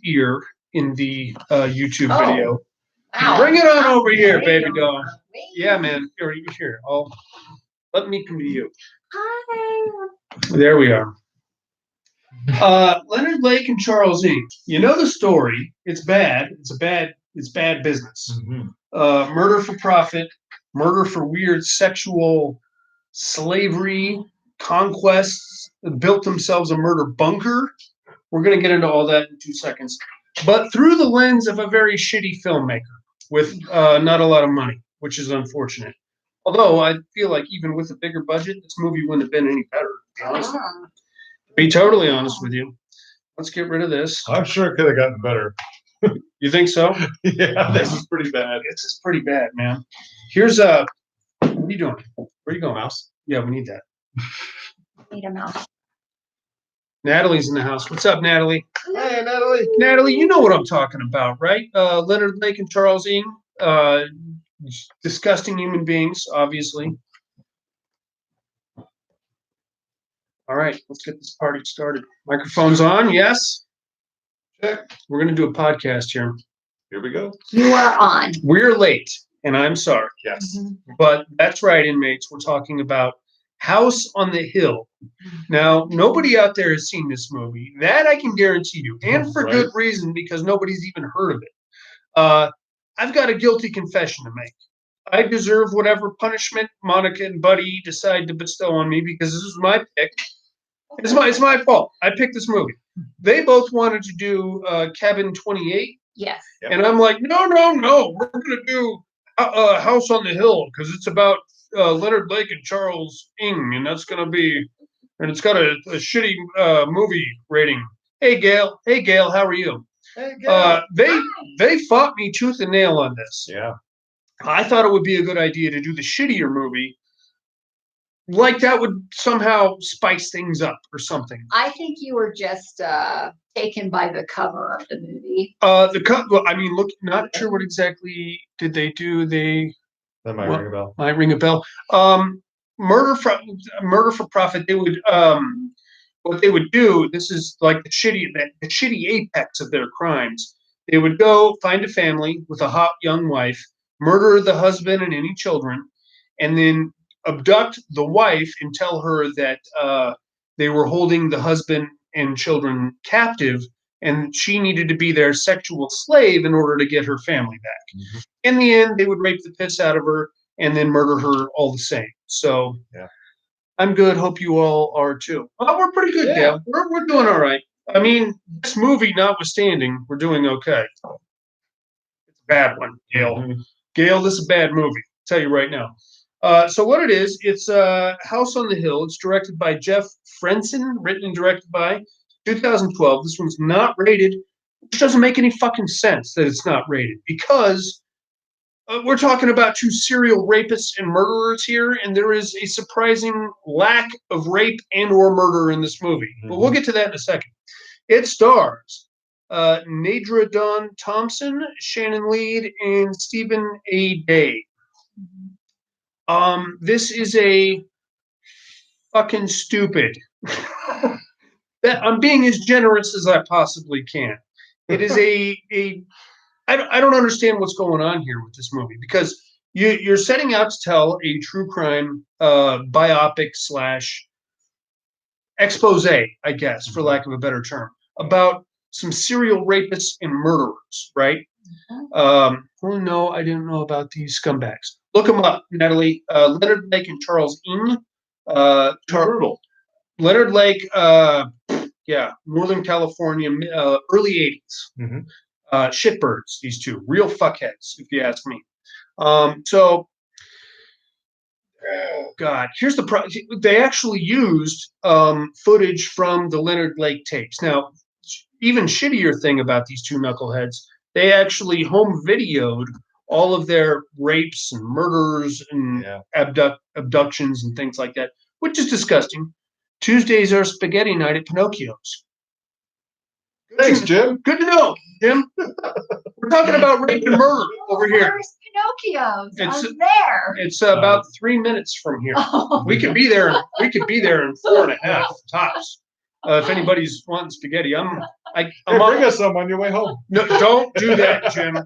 ear in the YouTube Oh. video. Wow. Bring it on over here, There baby you doll. go. Yeah, man. Here. Let me come to you. Hi. There we are. Leonard Lake and Charles Ng. You know the story. It's bad. It's bad business. Mm-hmm. Murder for profit, murder for weird sexual slavery, conquests, built themselves a murder bunker. We're going to get into all that in 2 seconds. But through the lens of a very shitty filmmaker with not a lot of money, which is unfortunate. Although I feel like even with a bigger budget, this movie wouldn't have been any better, to be honest. To be totally honest with you. Let's get rid of this. I'm sure it could have gotten better. You think so? Yeah, this is pretty bad. This is pretty bad, man. Here's a. What are you doing? Where are you going, Mouse? Yeah, we need that. Need a mouse. Natalie's in the house. What's up, Natalie? Hey, Natalie. Natalie, you know what I'm talking about, right? Leonard Lake and Charles Ng, disgusting human beings, obviously. All right, let's get this party started. Microphone's on, yes? Check. We're going to do a podcast here. Here we go. You are on. We're late, and I'm sorry. Yes. But that's right, inmates. We're talking about House on the Hill. Now, nobody out there has seen this movie. That I can guarantee you, and for good reason, because nobody's even heard of it. I've got a guilty confession to make. I deserve whatever punishment Monica and Buddy decide to bestow on me because this is my pick. It's my fault. I picked this movie. They both wanted to do Cabin 28. Yes. Yep. And I'm like, no. We're going to do House on the Hill because it's about Leonard Lake and Charles Ng, and that's going to be, and it's got a shitty movie rating. Hey, Gail, how are you? Hey, Gail. They fought me tooth and nail on this. Yeah. I thought it would be a good idea to do the shittier movie. Like that would somehow spice things up or something. I think you were just taken by the cover of the movie. Well, I mean, look, not sure what exactly did they do. That might ring a bell. Might ring a bell. Murder for profit. They would what they would do. This is like the shitty apex of their crimes. They would go find a family with a hot young wife, murder the husband and any children, and then abduct the wife and tell her that they were holding the husband and children captive, and she needed to be their sexual slave in order to get her family back. Mm-hmm. In the end, they would rape the piss out of her and then murder her all the same. So yeah. I'm good. Hope you all are too. Oh, we're pretty good, yeah. Gail. We're doing all right. I mean, this movie notwithstanding, we're doing okay. It's a bad one, Gail. Mm-hmm. Gail, this is a bad movie. I'll tell you right now. So what it is, it's House on the Hill. It's directed by Jeff Frenson, written and directed by 2012. This one's not rated, which doesn't make any fucking sense that it's not rated because we're talking about two serial rapists and murderers here, and there is a surprising lack of rape and or murder in this movie. Mm-hmm. But we'll get to that in a second. It stars Nadra Dawn Thompson, Shannon Lead, and Stephen A. Day. This is a fucking stupid. I'm being as generous as I possibly can. It is I don't understand what's going on here with this movie because you're setting out to tell a true crime biopic / expose, I guess, for lack of a better term, about some serial rapists and murderers, right? Oh no, I didn't know about these scumbags. Look them up, Natalie. Leonard Lake and Charles Ng. Brutal. Leonard Lake, Northern California, early 80s. Mm-hmm. Shitbirds, these two. Real fuckheads, if you ask me. Here's the problem. They actually used footage from the Leonard Lake tapes. Now, even shittier thing about these two knuckleheads, they actually home videoed all of their rapes and murders and abductions and things like that, which is disgusting. Tuesdays are spaghetti night at Pinocchio's. Thanks, Jim. Good to know, Jim. We're talking about rape and murder over here. Where's Pinocchio's? It's I'm there. It's about 3 minutes from here. Oh. We could be there. We could be there in 4.5 tops. If anybody's wanting spaghetti, I'm Hey, bring us some on your way home. No, don't do that, Jim.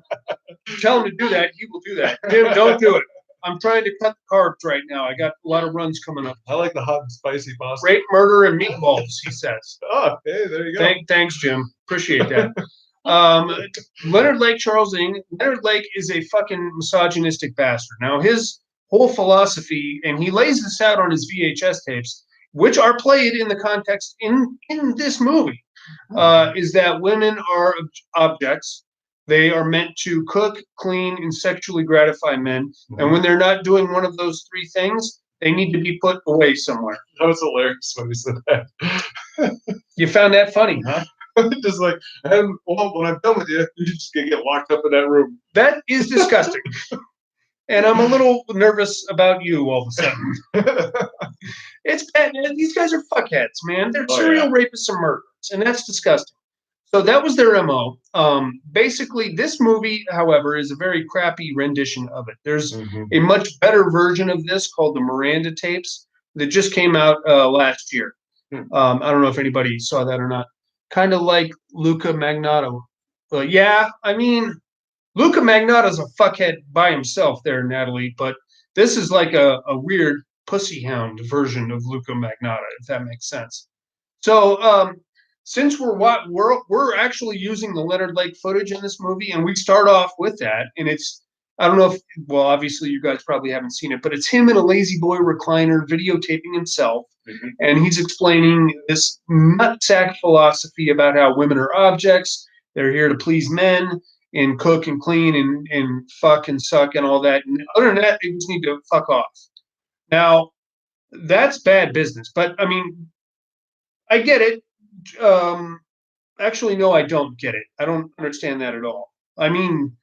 Tell him to do that. He will do that. Jim, don't do it. I'm trying to cut the carbs right now. I got a lot of runs coming up. I like the hot and spicy pasta. Great murder and meatballs, he says. Oh, hey, there you go. Thanks, Jim. Appreciate that. Leonard Lake, Charles Ng. Leonard Lake is a fucking misogynistic bastard. Now, his whole philosophy, and he lays this out on his VHS tapes, which are played in the context in this movie, is that women are objects. They are meant to cook, clean, and sexually gratify men. And when they're not doing one of those three things, they need to be put away somewhere. That was hilarious when he said that. You found that funny, huh? Just like, and well, when I'm done with you, you're just gonna get locked up in that room. That is disgusting. And I'm a little nervous about you all of a sudden. It's bad. These guys are fuckheads, man. They're serial rapists and murderers, and that's disgusting. So that was their MO. Basically, this movie, however, is a very crappy rendition of it. There's a much better version of this called the Miranda tapes that just came out last year. I don't know if anybody saw that or not. Kind of like Luca Magnotta. Yeah, I mean, Luca Magnotta's a fuckhead by himself there, Natalie, but this is like a weird pussy hound version of Luca Magnotta, if that makes sense. So, since we're actually using the Leonard Lake footage in this movie, and we start off with that, and it's, I don't know if, well, obviously you guys probably haven't seen it, but it's him in a lazy boy recliner videotaping himself, and he's explaining this nutsack philosophy about how women are objects, they're here to please men, and cook and clean and fuck and suck and all that. And other than that, they just need to fuck off. Now, that's bad business, but I mean, I get it. Actually, no, I don't get it. I don't understand that at all. I mean,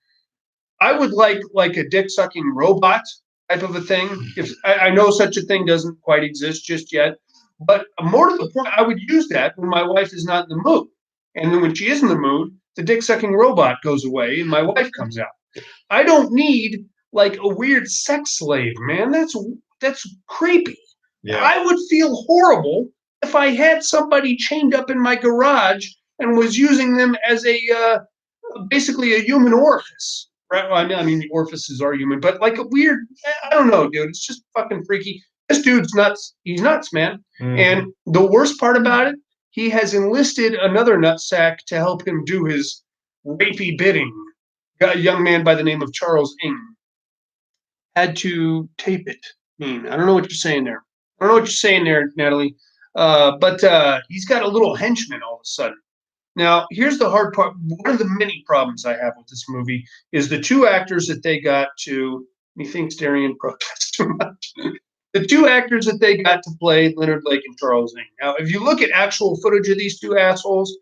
I would like a dick sucking robot type of a thing. If I know such a thing doesn't quite exist just yet, but more to the point, I would use that when my wife is not in the mood, and then when she is in the mood, the dick sucking robot goes away and my wife comes out. I don't need like a weird sex slave, man. That's creepy. Yeah. I would feel horrible if I had somebody chained up in my garage and was using them as a basically a human orifice, right? Well, I mean, the orifices are human, but like a weird, I don't know, dude. It's just fucking freaky. This dude's nuts. He's nuts, man. And the worst part about it, he has enlisted another nutsack to help him do his rapey bidding. A young man by the name of Charles Ng had to tape it. I don't know what you're saying there. I don't know what you're saying there, Natalie. But he's got a little henchman all of a sudden. Now, here's the hard part. One of the many problems I have with this movie is the two actors that they got to, methinks Darian protests too much. The two actors that they got to play Leonard Lake and Charles Ng. Now, if you look at actual footage of these two assholes,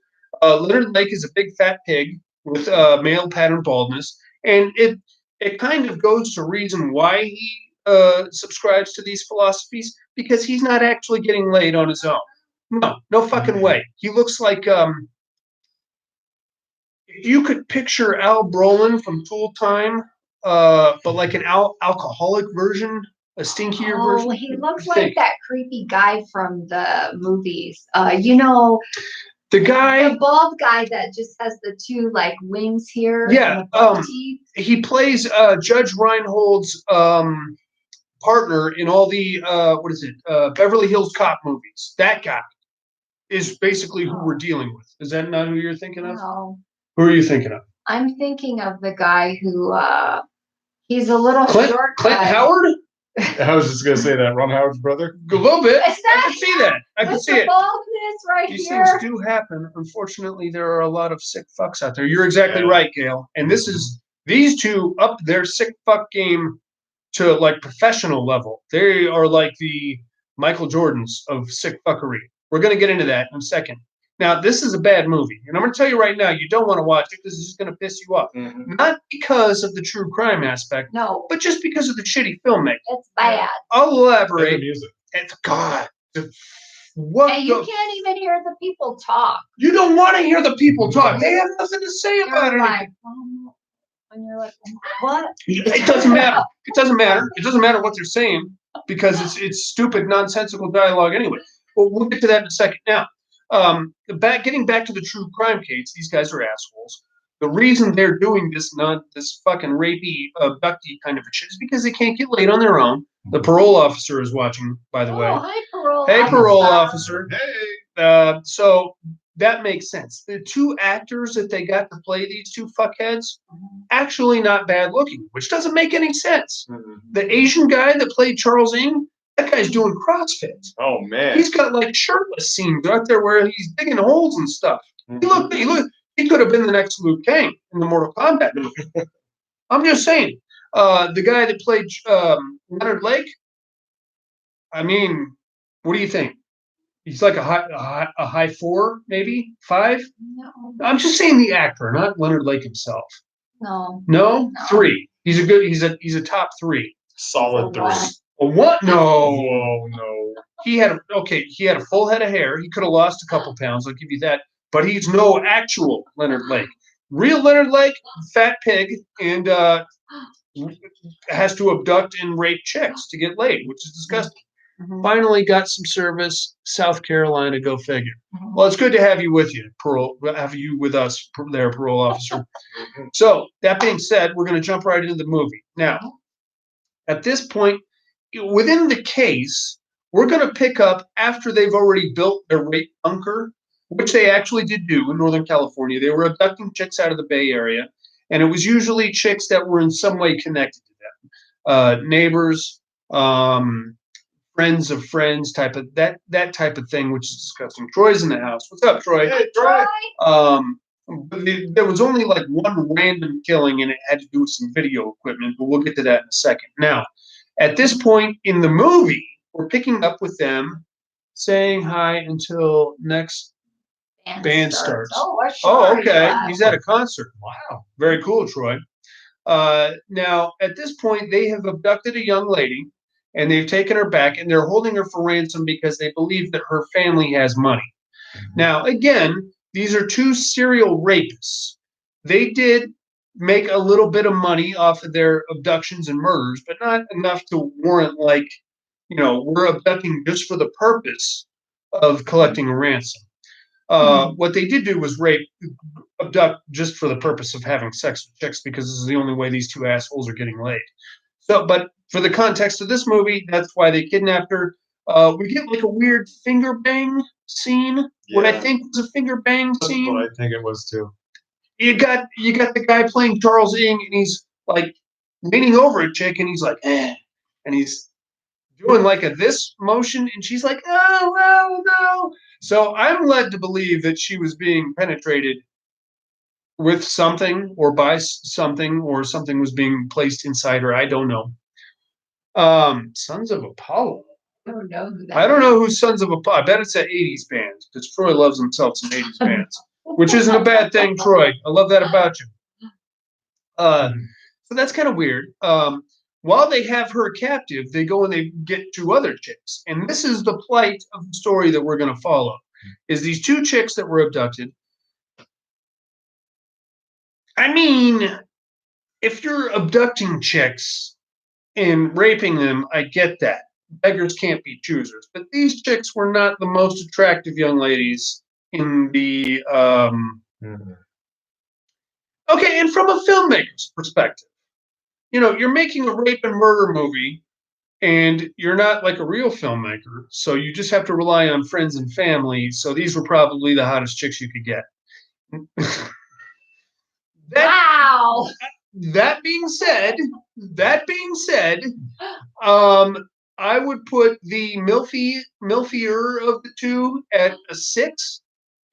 Leonard Lake is a big fat pig with male pattern baldness, and it kind of goes to reason why he subscribes to these philosophies, because he's not actually getting laid on his own. No fucking way. He looks like if you could picture Al Brolin from Tool Time, but like an alcoholic version, a stinkier version. Oh, he looks like that creepy guy from the movies. You know, the guy, the bald guy that just has the two like wings here. Yeah, and the teeth. he plays Judge Reinhold's partner in all the Beverly Hills Cop movies. That guy is basically who we're dealing with. Is that not who you're thinking of? No. Who are you thinking of? I'm thinking of the guy who he's a little Clint guy. Howard? I was just gonna say that. Ron Howard's brother. A little bit. Is that I can see that. I can with see the it. baldness right These here? things do happen. Unfortunately, there are a lot of sick fucks out there. You're exactly right, Gail. And these two up their sick fuck game to like professional level. They are like the Michael Jordans of sick fuckery. We're going to get into that in a second. Now, this is a bad movie. And I'm going to tell you right now, you don't want to watch it because it's just going to piss you off. Not because of the true crime aspect, No, but just because of the shitty filmmaking. it's bad. I'll And the elaborate. music. It's God. What And you the, can't even hear the people talk. you don't want to hear the people talk. They have nothing to say about You're it. like, and you're like, what? It doesn't matter. It doesn't matter. It doesn't matter what they're saying because it's stupid, nonsensical dialogue anyway. Well, we'll get to that in a second. Now, Getting back to the true crime case, these guys are assholes. The reason they're doing this this fucking rapey, abductee kind of a shit is because they can't get laid on their own. The parole officer is watching, by the way. Oh, hi, parole. Hey, parole officer. officer. Hey. So that makes sense. The two actors that they got to play these two fuckheads, actually not bad looking, which doesn't make any sense. The Asian guy that played Charles Ng, that guy's doing CrossFit. Oh man. He's got like shirtless scenes out there where he's digging holes and stuff. He could have been the next Liu Kang in the Mortal Kombat movie. I'm just saying. The guy that played Leonard Lake, I mean, what do you think? He's like a high 4, maybe 5. No. I'm just saying the actor, not Leonard Lake himself. No. No, No. 3. He's a top 3. Solid So what? 3. A what? No. Whoa, no. He had a full head of hair. He could have lost a couple pounds. I'll give you that. But he's no actual Leonard Lake. Real Leonard Lake, fat pig, and has to abduct and rape chicks to get laid, which is disgusting. Mhm. Finally got some service, South Carolina, go figure. Mhm. Well, it's good to have you with us there, parole officer. So that being said, we're going to jump right into the movie. Now, at this point, within the case, we're going to pick up after they've already built their rape bunker, which they actually did do in Northern California. They were abducting chicks out of the Bay Area, and it was usually chicks that were in some way connected to them, neighbors, friends of friends, type of that type of thing, which is disgusting. Troy's in the house. What's up, Troy? Hey, Troy. But there was only like one random killing, and it had to do with some video equipment, but we'll get to that in a second. Now, at this point in the movie, we're picking up with them saying hi until next band starts. Oh, what Oh, show are you okay. at? He's at a concert. Wow. Very cool, Troy. Now, at this point, they have abducted a young lady, and they've taken her back, and they're holding her for ransom because they believe that her family has money. Now, again, these are two serial rapists. They did make a little bit of money off of their abductions and murders, but not enough to warrant, like, we're abducting just for the purpose of collecting a ransom. What they did do was abduct just for the purpose of having sex with chicks, because this is the only way these two assholes are getting laid. So, but for the context of this movie, that's why they kidnapped her. We get like a weird finger bang scene. What I Yeah. think was a finger bang That's scene. what I think it was too. You got the guy playing Charles Ng, and he's like leaning over a chick, and he's like, and he's doing like this motion, and she's like, oh, no. So I'm led to believe that she was being penetrated with something or by something, or something was being placed inside her. I don't know. Sons of Apollo. I don't know who that I don't is. know who Sons of Apollo. I bet it's an 80s band, because Troy loves himself some 80s bands, which isn't a bad thing, Troy. I love that about you. So that's kind of weird. While they have her captive, they go and they get 2 other chicks. And this is the plight of the story that we're going to follow, is these 2 chicks that were abducted. I mean, if you're abducting chicks and raping them, I get that. Beggars can't be choosers. But these chicks were not the most attractive young ladies in the... Okay, and from a filmmaker's perspective, you're making a rape and murder movie, and you're not like a real filmmaker, so you just have to rely on friends and family. So these were probably the hottest chicks you could get. Wow. That being said, I would put the milfier of the 2 at a 6,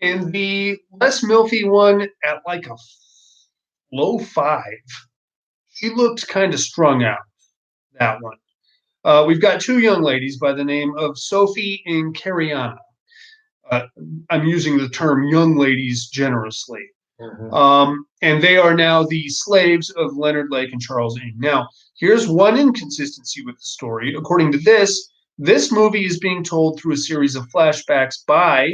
and the less milfy one at like a low 5. She looked kind of strung out, that one. We've got 2 young ladies by the name of Sophie and Cariana. I'm using the term young ladies generously. And they are now the slaves of Leonard Lake and Charles Ng. Now, here's one inconsistency with the story. According to this movie is being told through a series of flashbacks by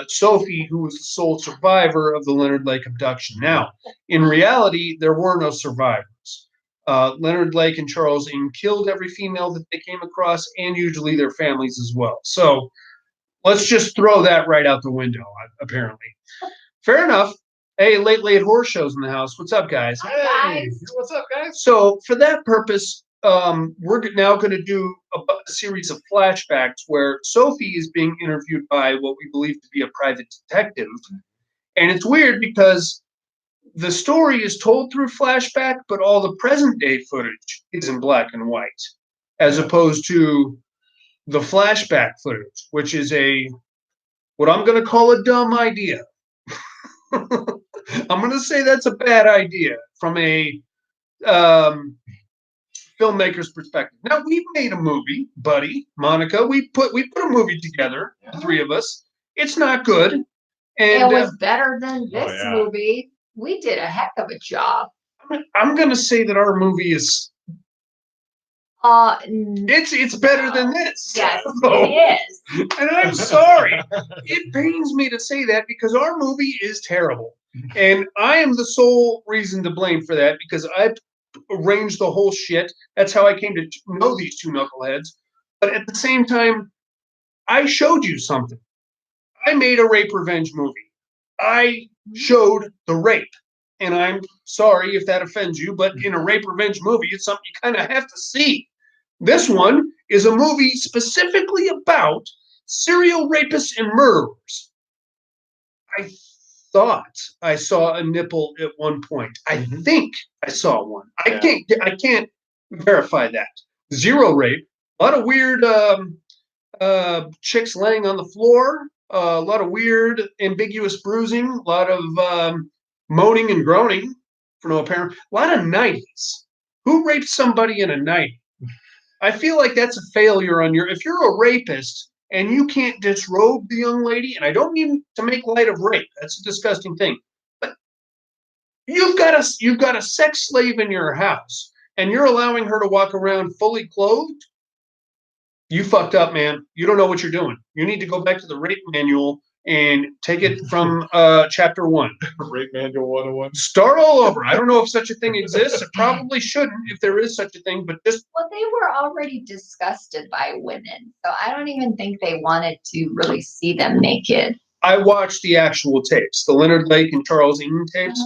Sophie, who was the sole survivor of the Leonard Lake abduction. Now, in reality, there were no survivors. Leonard Lake and Charles Ng killed every female that they came across, and usually their families as well. So Let's just throw that right out the window, apparently. Fair enough. Hey, late horror shows in the house. What's up, guys? Hi, Hey, guys. what's up, guys? So, for that purpose, we're now going to do a series of flashbacks where Sophie is being interviewed by what we believe to be a private detective. And it's weird because the story is told through flashback, but all the present day footage is in black and white, as opposed to the flashback footage, which is what I'm going to call a dumb idea. I'm going to say that's a bad idea from a filmmaker's perspective. Now we've made a movie, buddy, Monica. We put a movie together, the three of us. It's not good, and It was better than Oh, this yeah. movie. We did a heck of a job. I'm going to say that our movie is it's better than this. Yes, So- it is. And I'm sorry. It pains me to say that because our movie is terrible. And I am the sole reason to blame for that because I arranged the whole shit. That's how I came to know these two knuckleheads. But at the same time, I showed you something. I made a rape revenge movie. I showed the rape. And I'm sorry if that offends you, but in a rape revenge movie, it's something you kind of have to see. This one is a movie specifically about serial rapists and murderers. I thought I saw a nipple at one point. I think I saw one. I can't verify that. Zero rape. A lot of weird chicks laying on the floor. A lot of weird ambiguous bruising. A lot of moaning and groaning for no apparent. A lot of 90s. Who raped somebody in a 90s? I feel like that's a failure on if you're a rapist and you can't disrobe the young lady, and I don't mean to make light of rape, that's a disgusting thing, but you've got a sex slave in your house and you're allowing her to walk around fully clothed. You fucked up, man. You don't know what you're doing. You need to go back to the rape manual and take it from chapter 1. Rape Manual 101. Start all over. I don't know if such a thing exists. It probably shouldn't if there is such a thing, but just Well, they were already disgusted by women, so I don't even think they wanted to really see them naked. I watched the actual tapes, the Leonard Lake and Charles Eaton tapes.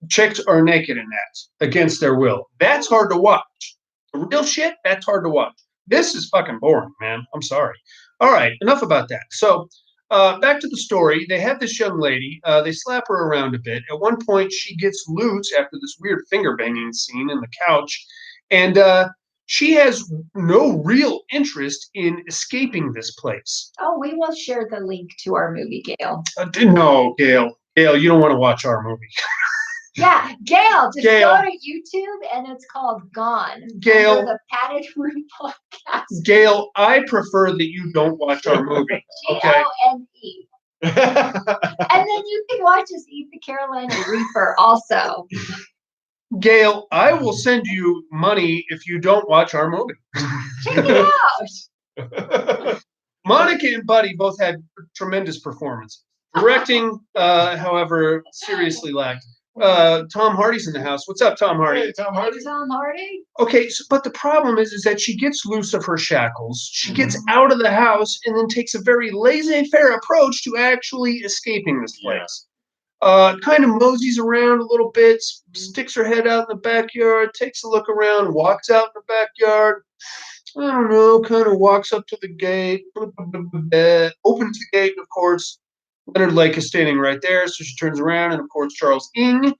Chicks are naked in that against their will. That's hard to watch. The real shit, that's hard to watch. This is fucking boring, man. I'm sorry. All right, enough about that. So, back to the story. They have this young lady. They slap her around a bit. At one point, she gets loose after this weird finger banging scene in the couch, and she has no real interest in escaping this place. Oh, we will share the link to our movie, Gail. No, Gail. Gail, you don't want to watch our movie. Yeah, Gail, just Gail. go to YouTube and it's called Gone. Gail. Under the Padded Room Podcast. Gail, I prefer that you don't watch our movie. Okay. Gone. And then you can watch us eat the Carolina Reaper also. Gail, I will send you money if you don't watch our movie. Check it out. Monica and Buddy both had tremendous performances. Directing, however, seriously lacked. Tom Hardy's in the house. What's up, Tom Hardy? Hey, Tom Hardy. Tom Hardy. Okay, but the problem is that she gets loose of her shackles. She gets out of the house and then takes a very laissez-faire approach to actually escaping this place. Kind of moseys around a little bit, sticks her head out in the backyard, takes a look around, walks out in the backyard. I don't know, kind of walks up to the gate, opens the gate, and of course, Leonard Lake is standing right there. So she turns around, and of course, Charles Ng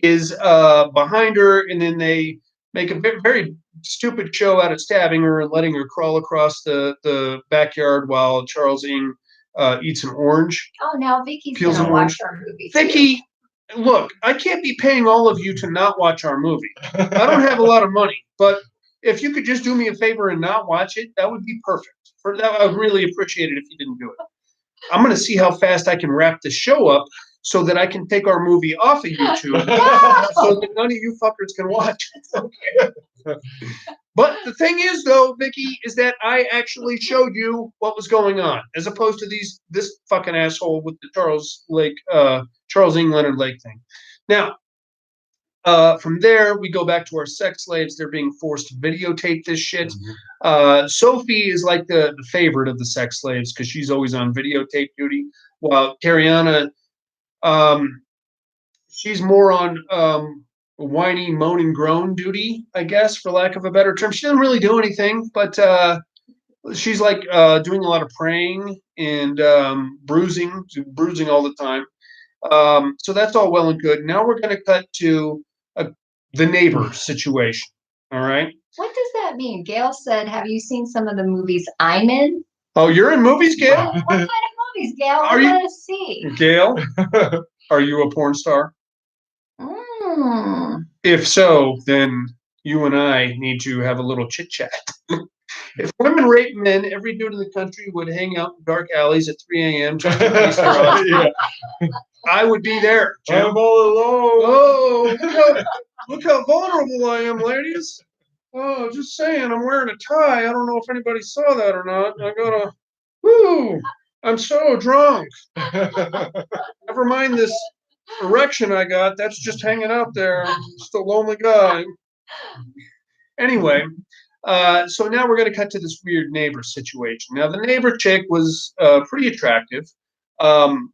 is behind her, and then they make a very stupid show out of stabbing her and letting her crawl across the backyard while Charles Ng eats an orange. Oh, now Vicky's Peels gonna an watch orange. our movie. Vicky, look, I can't be paying all of you to not watch our movie. I don't have a lot of money, but if you could just do me a favor and not watch it, that would be perfect. For that, I would really appreciate it if you didn't do it. I'm going to see how fast I can wrap the show up so that I can take our movie off of YouTube so that none of you fuckers can watch it. Okay. But the thing is, though, Vicky, is that I actually showed you what was going on, as opposed to this fucking asshole with the Charles Ng Leonard Lake thing. Now, From there, we go back to our sex slaves. They're being forced to videotape this shit. Mhm. Sophie is like the favorite of the sex slaves because she's always on videotape duty, while Cariana, um, she's more on whiny, moaning, groan duty, I guess, for lack of a better term. She doesn't really do anything, but she's like doing a lot of praying and bruising all the time. So that's all well and good. Now we're going to cut to uh, the neighbor situation. All right. What does that mean? Gail said, "Have you seen some of the movies I'm in?" Oh, you're in movies, Gail? What kind of movies, Gail? Are I you- want to see. Gail, are you a porn star? Mm. If so, then you and I need to have a little chit chat. If women rape men, every dude in the country would hang out in dark alleys at 3 a.m. just to release their odds. Yeah. I would be there, Jim. I'm all alone. Oh, look how vulnerable I am, ladies. Oh, just saying, I'm wearing a tie. I don't know if anybody saw that or not. I gotta, whoo, I'm so drunk. Never mind this erection I got. That's just hanging out there. I'm just a lonely guy. Anyway, so now we're going to cut to this weird neighbor situation. Now, the neighbor chick was pretty attractive. Um,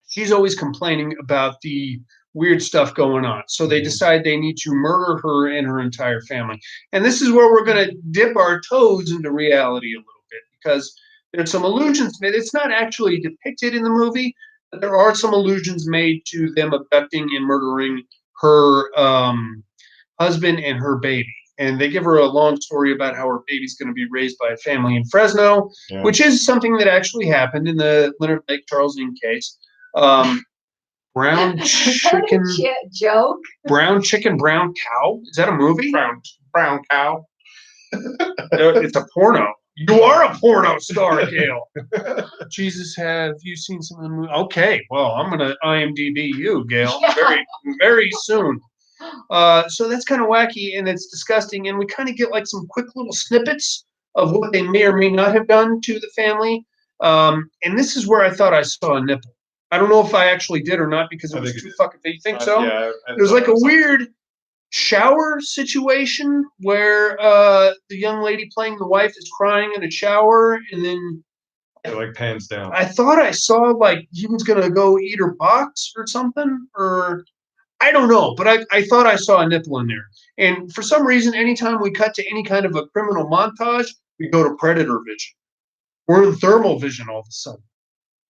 she's always complaining about the weird stuff going on. So they decide they need to murder her and her entire family. And this is where we're going to dip our toes into reality a little bit because there's some allusions made. It's not actually depicted in the movie, but there are some allusions made to them abducting and murdering her husband and her baby. And they give her a long story about how her baby's going to be raised by a family in Fresno, Yeah. which is something that actually happened in the Leonard Lake Charles Dean case. Brown chicken, Joke. brown chicken, brown cow. Is that a movie? Brown cow. It's a porno. You are a porno star, Gail. Jesus, have you seen some of the movie? Okay, well, I'm gonna IMDb you, Gail, very, very soon. So that's kind of wacky and it's disgusting, and we kind of get like some quick little snippets of what they may or may not have done to the family. And this is where I thought I saw a nipple. I don't know if I actually did or not because it I was think too it fucking. You think so? Yeah. It was like a weird shower situation where the young lady playing the wife is crying in a shower, and then It like pans down. I thought I saw like he was gonna go eat her box or something, or I don't know, but I thought I saw a nipple in there. And for some reason, anytime we cut to any kind of a criminal montage, we go to predator vision. We're in thermal vision all of a sudden.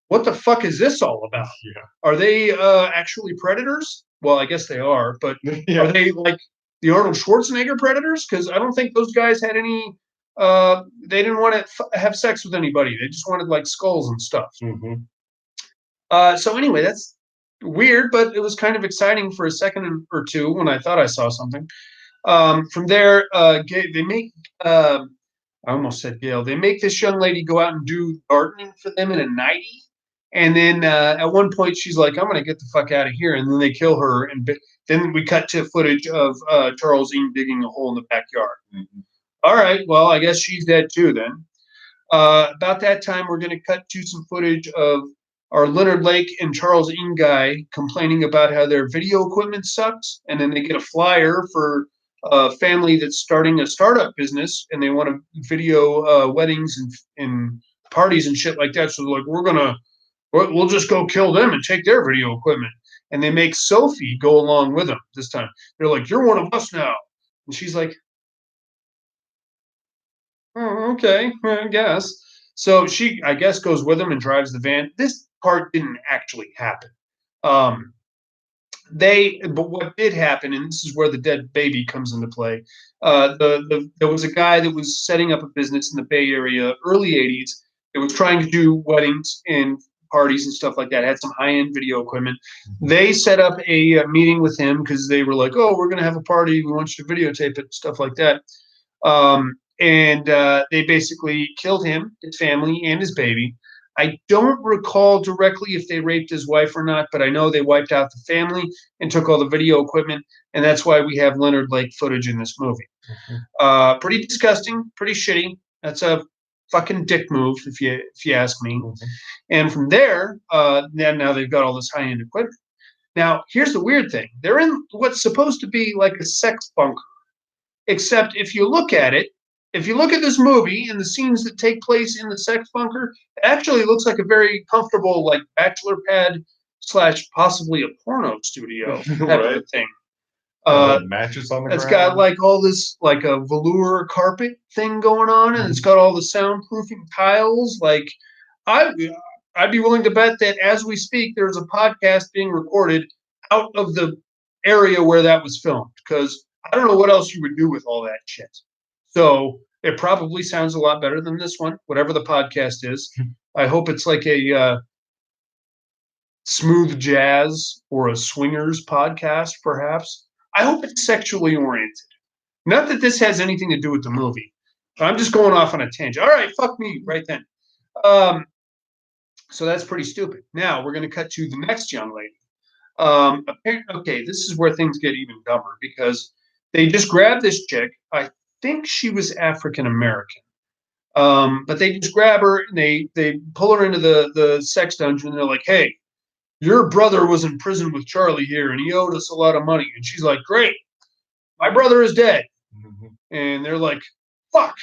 What the fuck is this all about? Yeah. Are they actually predators? Well, I guess they are, but Yeah. are they like the Arnold Schwarzenegger predators? Because I don't think those guys had any. They didn't want to have sex with anybody. They just wanted like skulls and stuff. Mhm. So anyway, that's weird, but it was kind of exciting for a second or two when I thought I saw something. From there, they make. I almost said Gail. They make this young lady go out and do gardening for them in a nightie. And then at one point, she's like, "I'm gonna get the fuck out of here," and then they kill her. And then we cut to footage of Charles Ean digging a hole in the backyard. Mhm. All right, well, I guess she's dead too then. About that time, we're going to cut to some footage of our Leonard Lake and Charles Ean guy complaining about how their video equipment sucks, and then they get a flyer for a family that's starting a startup business, and they want to video weddings and parties and shit like that. So they're like, we'll just go kill them and take their video equipment, and they make Sophie go along with them this time. They're like, "You're one of us now," and she's like, "Oh, okay, I guess." So she, I guess, goes with him and drives the van. This part didn't actually happen. Um, but what did happen, and this is where the dead baby comes into play. There was a guy that was setting up a business in the Bay Area, early '80s. That was trying to do weddings and parties and stuff like that. Had some high-end video equipment. They set up a meeting with him because they were like, "Oh, we're going to have a party. We want you to videotape it, stuff like that." And they basically killed him, his family, and his baby. I don't recall directly if they raped his wife or not, but I know they wiped out the family and took all the video equipment, and that's why we have Leonard Lake footage in this movie. Pretty disgusting, pretty shitty. That's a fucking dick move, if you ask me. And from there, now they've got all this high end equipment. Now, here's the weird thing. They're in what's supposed to be like a sex bunker. Except if you look at it, if you look at this movie and the scenes that take place in the sex bunker, it actually looks like a very comfortable, like bachelor pad / possibly a porno studio type of a Right. thing. Matches on the It's ground. got like all this, like a velour carpet thing going on, and it's got all the soundproofing tiles. Like, I, I'd be willing to bet that as we speak, there's a podcast being recorded out of the area where that was filmed, because I don't know what else you would do with all that shit. So it probably sounds a lot better than this one, whatever the podcast is. I hope it's like a smooth jazz or a swingers podcast, perhaps. I hope it's sexually oriented. Not that this has anything to do with the movie. I'm just going off on a tangent. All right, fuck me right then. So that's pretty stupid. Now we're going to cut to the next young lady. Okay, this is where things get even dumber, because they just grab this chick. I think she was African American. But they just grab her and they pull her into the sex dungeon. And they're like, "Hey, your brother was in prison with Charlie here, and he owed us a lot of money." And she's like, "Great, my brother is dead." And they're like, "Fuck."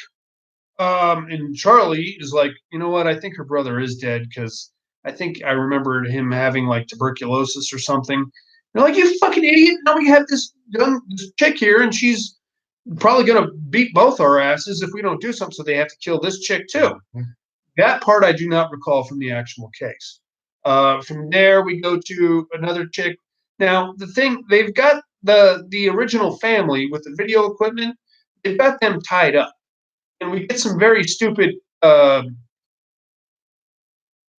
And Charlie is like, "You know what? I think her brother is dead, because I think I remembered him having like tuberculosis or something." They're like, "You fucking idiot. Now we have this chick here, and she's probably going to beat both our asses if we don't do something. So they have to kill this chick too." That part I do not recall from the actual case. From there, we go to another chick. Now, the thing, they've got the original family with the video equipment, they've got them tied up. And we get some very stupid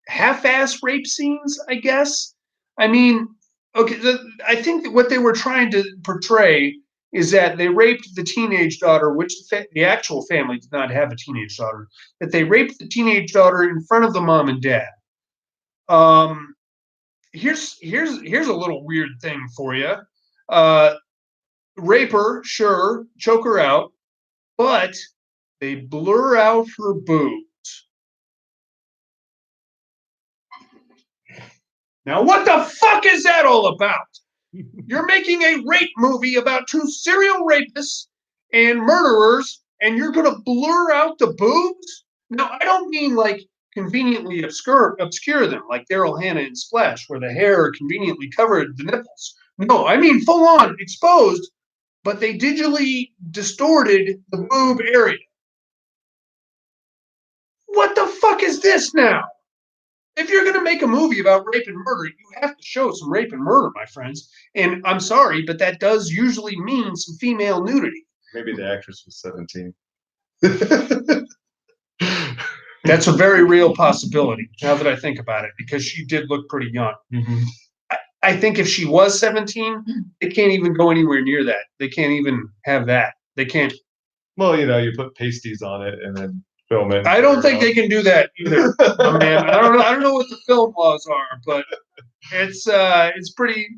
half-ass rape scenes, I guess. I mean, okay, I think that what they were trying to portray is that they raped the teenage daughter, which the actual family did not have a teenage daughter, that they raped the teenage daughter in front of the mom and dad. Here's a little weird thing for you. Rape her, sure, choke her out, but they blur out her boobs. Now, what the fuck is that all about? You're making a rape movie about two serial rapists and murderers, and you're going to blur out the boobs? Now, I don't mean like conveniently obscure them, like Daryl Hannah in Splash, where the hair conveniently covered the nipples. No, I mean full on exposed, but they digitally distorted the boob area. What the fuck is this now? If you're going to make a movie about rape and murder, you have to show some rape and murder, my friends. And I'm sorry, but that does usually mean some female nudity. Maybe the actress was 17. That's a very real possibility, now that I think about it, because she did look pretty young. I think if she was 17, they can't even go anywhere near that. They can't even have that. They can't. Well, you put pasties on it and then film it. I don't think they can do that either, man. I don't know what the film laws are, but it's pretty.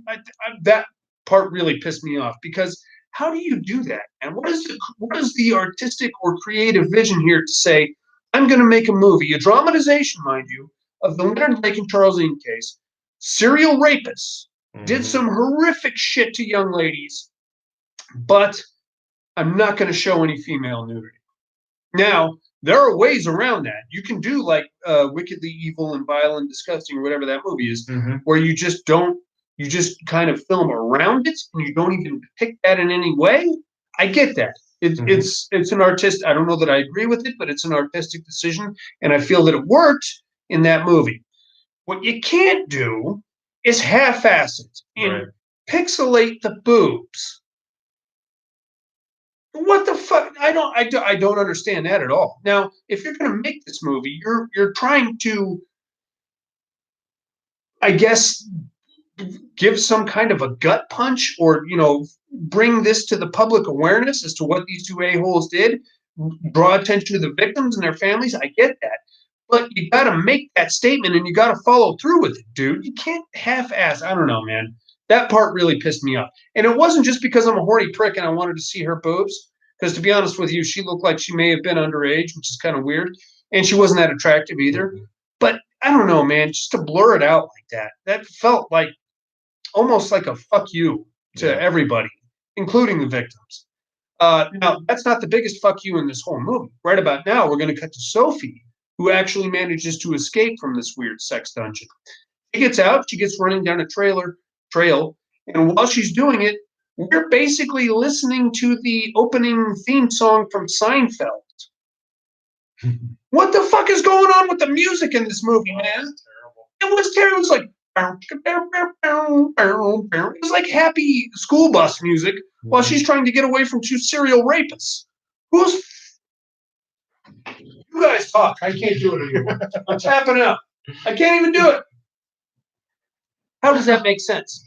That part really pissed me off, because how do you do that? And what is the artistic or creative vision here to say, I'm going to make a movie, a dramatization, mind you, of the Leonard Lake and Charles Eaton case. Serial rapists did some horrific shit to young ladies, but I'm not going to show any female nudity. Now, there are ways around that. You can do like Wickedly Evil and Vile and Disgusting, or whatever that movie is, where you just kind of film around it, and you don't even depict that in any way. I get that. It's an artist. I don't know that I agree with it, but it's an artistic decision, and I feel that it worked in that movie. What you can't do is half-ass it and pixelate the boobs. What the fuck? I don't understand that at all. Now, if you're going to make this movie, you're trying to, I guess, give some kind of a gut punch, or bring this to the public awareness as to what these two a-holes did, draw attention to the victims and their families. I get that. But you got to make that statement, and you got to follow through with it, dude. You can't half-ass. I don't know, man. That part really pissed me off. And it wasn't just because I'm a horny prick and I wanted to see her boobs. Because to be honest with you, she looked like she may have been underage, which is kind of weird. And she wasn't that attractive either. But I don't know, man. Just to blur it out like that felt like almost like a fuck you to Yeah. everybody, including the victims. Now, that's not the biggest fuck you in this whole movie. Right about now, we're going to cut to Sophie, who actually manages to escape from this weird sex dungeon. She gets out, she gets running down a trail, and while she's doing it, we're basically listening to the opening theme song from Seinfeld. What the fuck is going on with the music in this movie, man? Terrible. It was terrible. It was like it was like happy school bus music while she's trying to get away from two serial rapists. Who's you guys talk? I can't do it anymore. I'm tapping out. I can't even do it. How does that make sense?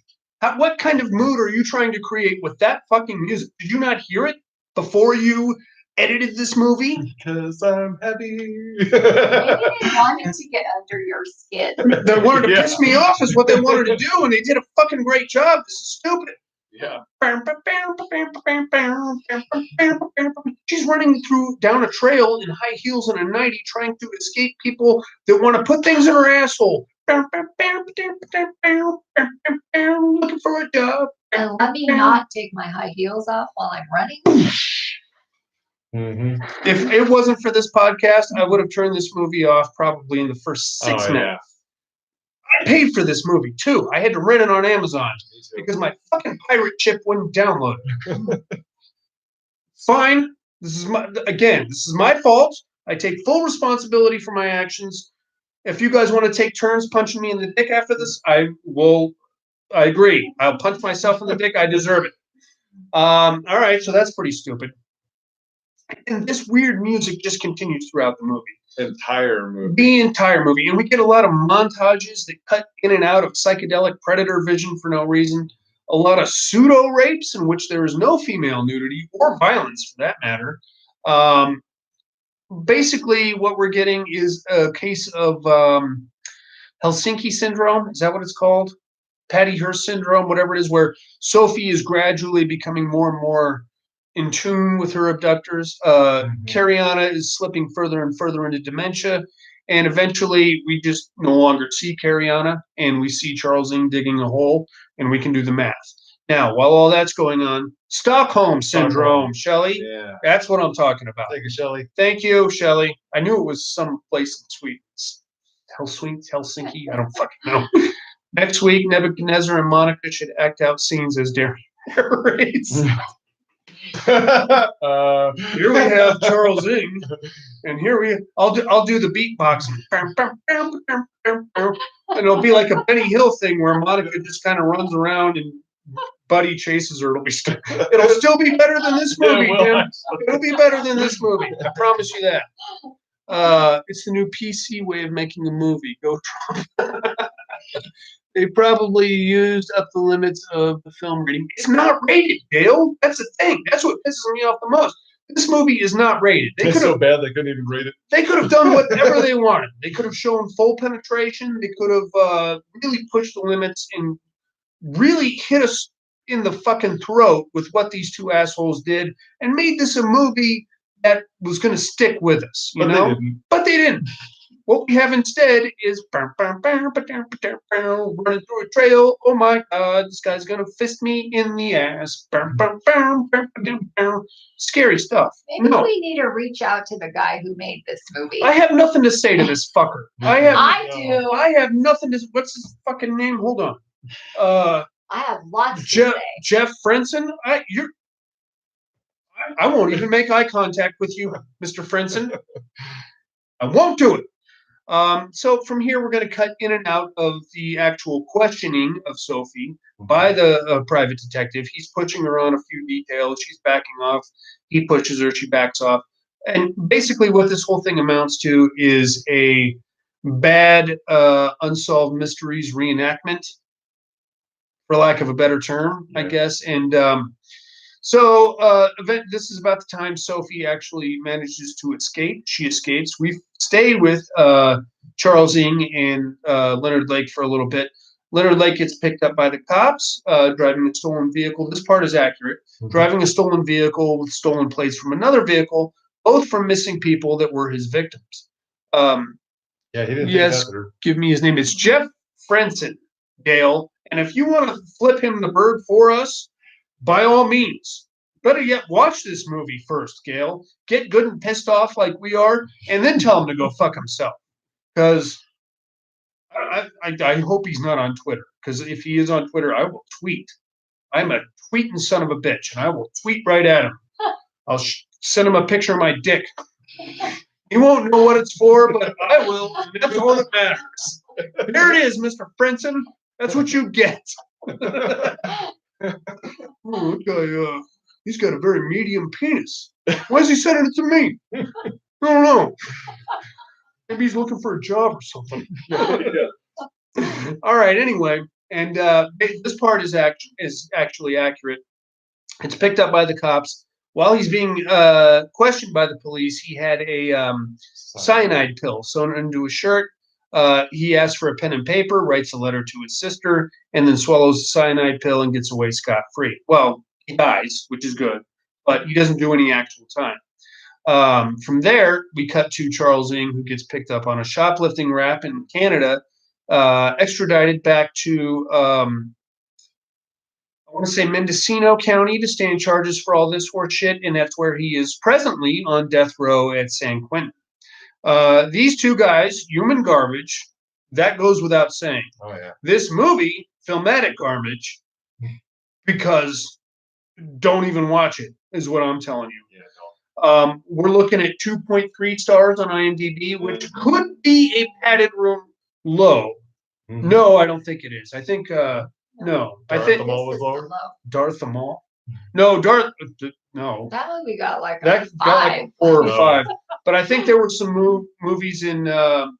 What kind of mood are you trying to create with that fucking music? Did you not hear it before you edited this movie? Because I'm happy. Maybe they wanted to get under your skin. They wanted to Yeah. piss me off is what they wanted to do, and they did a fucking great job. This is stupid. Yeah. She's running down a trail in high heels and a nightie trying to escape people that want to put things in her asshole. Looking for a job. And let me not take my high heels off while I'm running. Mm-hmm. If it wasn't for this podcast, I would have turned this movie off probably in the first 6 minutes. I paid for this movie too. I had to rent it on Amazon because my fucking pirate chip wouldn't download it. Fine. This is my fault. I take full responsibility for my actions. If you guys want to take turns punching me in the dick after this, I agree. I'll punch myself in the dick. I deserve it. All right, so that's pretty stupid. And this weird music just continues throughout the movie. Entire movie. The entire movie. And we get a lot of montages that cut in and out of psychedelic predator vision for no reason. A lot of pseudo rapes in which there is no female nudity or violence for that matter. Basically, what we're getting is a case of Helsinki syndrome. Is that what it's called? Patty Hearst syndrome, whatever it is, where Sophie is gradually becoming more and more in tune with her abductors. Cariana is slipping further and further into dementia. And eventually, we just no longer see Cariana, and we see Charles Ng digging a hole, and we can do the math. Now, while all that's going on, Stockholm syndrome, Shelley. Yeah. That's what I'm talking about. Thank you, Shelley. Thank you, Shelley. I knew it was some place in Sweden. Helsinki? I don't fucking know. Next week, Nebuchadnezzar and Monica should act out scenes as Darren narrates. Here we have Charles Ng, and I'll do the beatboxing, and it'll be like a Benny Hill thing where Monica just kind of runs around and Buddy chases her. It'll still be better than this movie, Tim. It'll be better than this movie. I promise you that. It's the new PC way of making a movie. Go Trump. They probably used up the limits of the film rating. It's not rated, Dale. That's the thing. That's what pisses me off the most. This movie is not rated. It's so bad they couldn't even rate it. They could have done whatever they wanted. They could have shown full penetration. They could have really pushed the limits and really hit us in the fucking throat with what these two assholes did and made this a movie that was going to stick with us, you know? But they didn't. What we have instead is running through a trail. Oh my God, this guy's gonna fist me in the ass. Scary stuff. Maybe we need to reach out to the guy who made this movie. I have nothing to say to this fucker. I do. I have nothing to. What's his fucking name? Hold on. I have lots to say. Jeff Frenson. I won't even make eye contact with you, Mr. Frenson. I won't do it. So from here, we're going to cut in and out of the actual questioning of Sophie by the private detective. He's pushing her on a few details. She's backing off. He pushes her. She backs off. And basically what this whole thing amounts to is a bad Unsolved Mysteries reenactment, for lack of a better term, I guess. And so this is about the time Sophie actually manages to escape. She escapes. We stay with Charles Ng and Leonard Lake for a little bit. Leonard Lake gets picked up by the cops driving a stolen vehicle. This part is accurate. Driving a stolen vehicle with stolen plates from another vehicle, both from missing people that were his victims. Yeah, he didn't. Yes, give me his name. It's Jeff Frenson, Dale. And if you want to flip him the bird for us, by all means. Better yet, watch this movie first, Gail. Get good and pissed off like we are, and then tell him to go fuck himself. Because I hope he's not on Twitter. Because if he is on Twitter, I will tweet. I'm a tweeting son of a bitch, and I will tweet right at him. I'll send him a picture of my dick. He won't know what it's for, but I will. And that's all that matters. There it is, Mr. Frenson. That's what you get. Oh, okay, he's got a very medium penis. Why is he sending it to me? I don't know. Maybe he's looking for a job or something. All right. Anyway, and this part is actually accurate. It's picked up by the cops while he's being questioned by the police. He had a cyanide pill sewn into his shirt. He asks for a pen and paper, writes a letter to his sister, and then swallows the cyanide pill and gets away scot-free. Well, he dies, which is good, but he doesn't do any actual time. From there, we cut to Charles Ng, who gets picked up on a shoplifting rap in Canada, extradited back to, I want to say Mendocino County to stand charges for all this horse shit, and that's where he is presently on death row at San Quentin. These two guys, human garbage, that goes without saying. Oh yeah. This movie, filmatic garbage, because don't even watch it, is what I'm telling you. Yeah. We're looking at 2.3 stars on IMDb, which could be a padded room low. Mm-hmm. No, I don't think it is. I think no. I Darth think the Maul was This is the lower? low. Darth the Maul. No, Darth. No, That movie got like a that got 5. like a 4 or No. 5. But I think there were some movies in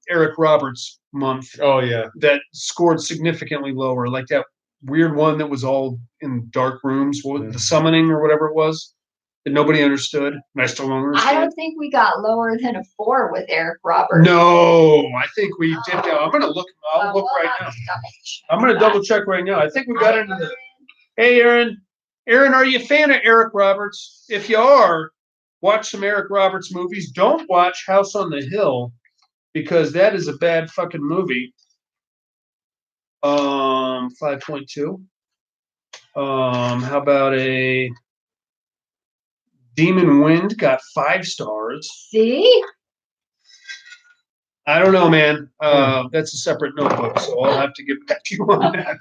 Eric Roberts' month Oh yeah. that scored significantly lower, like that weird one that was all in dark rooms, what was it, The Summoning or whatever it was, that nobody understood. And I still don't I understand. don't think we got lower than a 4 with Eric Roberts. No, I think we dipped out. I'm gonna look. I'll look Well, right now. that's double-check I'm gonna that. double check right now. I think we got Hi, into the. Aaron. Hey, Aaron. Aaron, are you a fan of Eric Roberts? If you are, watch some Eric Roberts movies. Don't watch House on the Hill because that is a bad fucking movie. 5.2. How about a Demon Wind? Got 5 stars. See? I don't know, man. That's a separate notebook, so I'll have to get back to you on that.